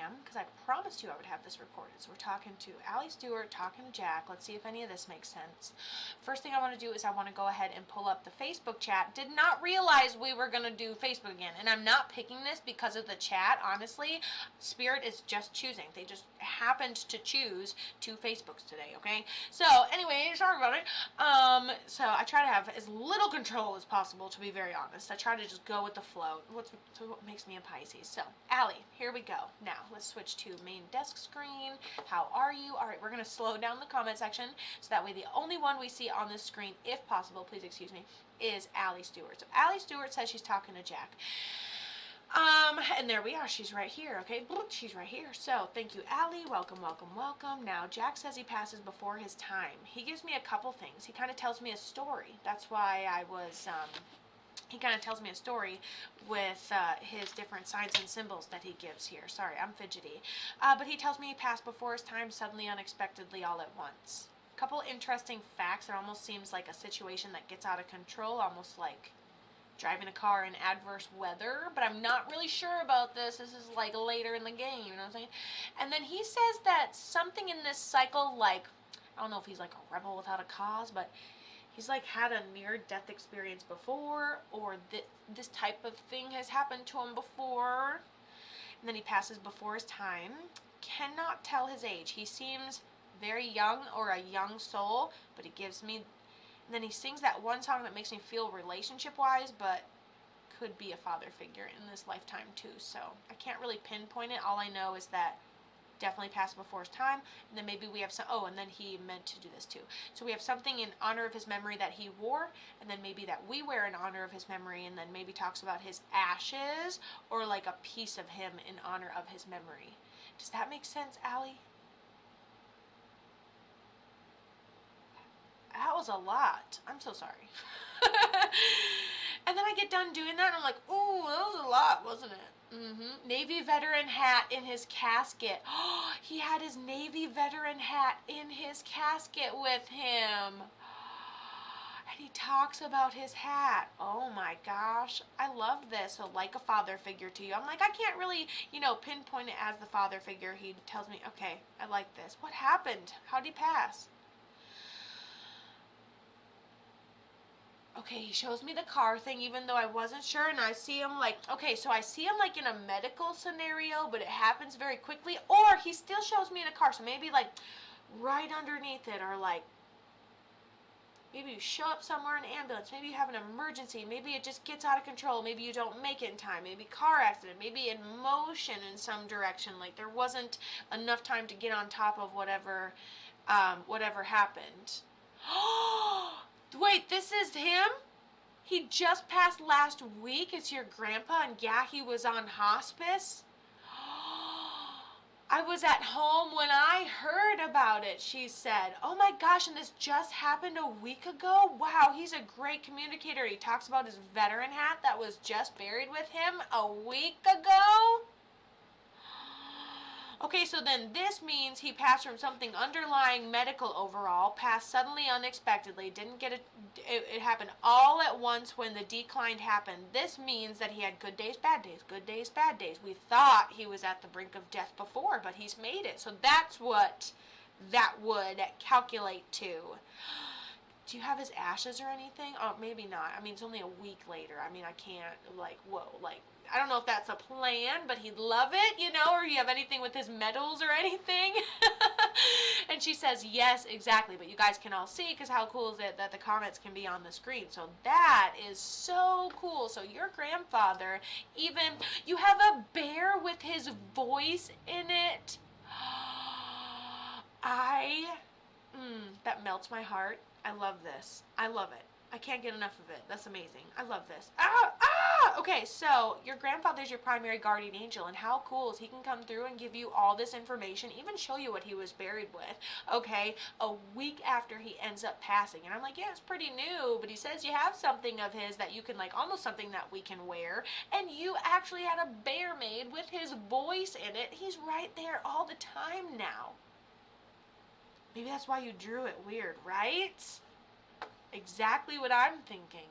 am, because I promised you I would have this recorded. So we're talking to Allie Stewart, talking to Jack. Let's see if any of this makes sense. First thing I want to do is I want to go ahead and pull up the Facebook chat. Did not realize we were going to do Facebook again. And I'm not picking this because of the chat, honestly. Spirit is just choosing. They just happened to choose 2 Facebooks today, okay? So anyway, sorry about it. So I try to have as little control as possible, to be very honest. I try to just go with the flow. What makes me a Pisces. So, Allie, here we go. Now, let's switch to main desk screen. How are you? All right, we're going to slow down the comment section so that way the only one we see on this screen, if possible, please excuse me, is Allie Stewart. So, Allie Stewart says she's talking to Jack. And there we are. She's right here, okay? She's right here. So, thank you, Allie. Welcome, welcome, welcome. Now, Jack says he passes before his time. He gives me a couple things. He kind of tells me a story. That's why I was, he kind of tells me a story with his different signs and symbols that he gives here. Sorry, I'm fidgety. But he tells me he passed before his time, suddenly, unexpectedly, all at once. A couple interesting facts. It almost seems like a situation that gets out of control, almost like driving a car in adverse weather, but I'm not really sure about this. This is like later in the game, you know what I'm saying? And then he says that something in this cycle, like, I don't know if he's like a rebel without a cause, but he's like had a near-death experience before, or this type of thing has happened to him before. And then he passes before his time. Cannot tell his age. He seems very young, or a young soul, but he gives me... And then he sings that one song that makes me feel relationship-wise, but could be a father figure in this lifetime too. So I can't really pinpoint it. All I know is that definitely passed before his time. And then maybe we have some... Oh, and then he meant to do this too. So we have something in honor of his memory that he wore, and then maybe that we wear in honor of his memory, and then maybe talks about his ashes, or like a piece of him in honor of his memory. Does that make sense, Allie? That was a lot. I'm so sorry. And then I get done doing that and I'm like, ooh, that was a lot, wasn't it? Navy veteran hat in his casket. Oh, he had his Navy veteran hat in his casket with him. And he talks about his hat. Oh my gosh. I love this. So like a father figure to you. I'm like, I can't really, pinpoint it as the father figure. He tells me, okay, I like this. What happened? How'd he pass? Okay, he shows me the car thing even though I wasn't sure, and I see him like, okay, so I see him like in a medical scenario, but it happens very quickly, or he still shows me in a car, so maybe like right underneath it, or like maybe you show up somewhere in an ambulance, maybe you have an emergency, maybe it just gets out of control, maybe you don't make it in time, maybe car accident, maybe in motion in some direction, like there wasn't enough time to get on top of whatever happened. Wait, this is him? He just passed last week? It's your grandpa, and yeah, he was on hospice? I was at home when I heard about it, she said. Oh my gosh, and this just happened a week ago? Wow, he's a great communicator. He talks about his veteran hat that was just buried with him a week ago? Okay, so then this means he passed from something underlying medical overall, passed suddenly, unexpectedly, didn't get it happened all at once when the decline happened. This means that he had good days, bad days, good days, bad days. We thought he was at the brink of death before, but he's made it. So that's what that would calculate to. Do you have his ashes or anything? Oh, maybe not. I mean, it's only a week later. I mean, I can't, I don't know if that's a plan, but he'd love it, or you have anything with his medals or anything? And she says, yes, exactly. But you guys can all see, because how cool is it that the comments can be on the screen? So that is so cool. So your grandfather, even, you have a bear with his voice in it. That melts my heart. I love this. I love it. I can't get enough of it. That's amazing. I love this. Okay, so your grandfather's your primary guardian angel, and how cool is he can come through and give you all this information, even show you what he was buried with, okay, a week after he ends up passing. And I'm like, yeah, it's pretty new, but he says you have something of his that you can, almost something that we can wear, and you actually had a bear made with his voice in it. He's right there all the time now. Maybe that's why you drew it weird, right? Exactly what I'm thinking.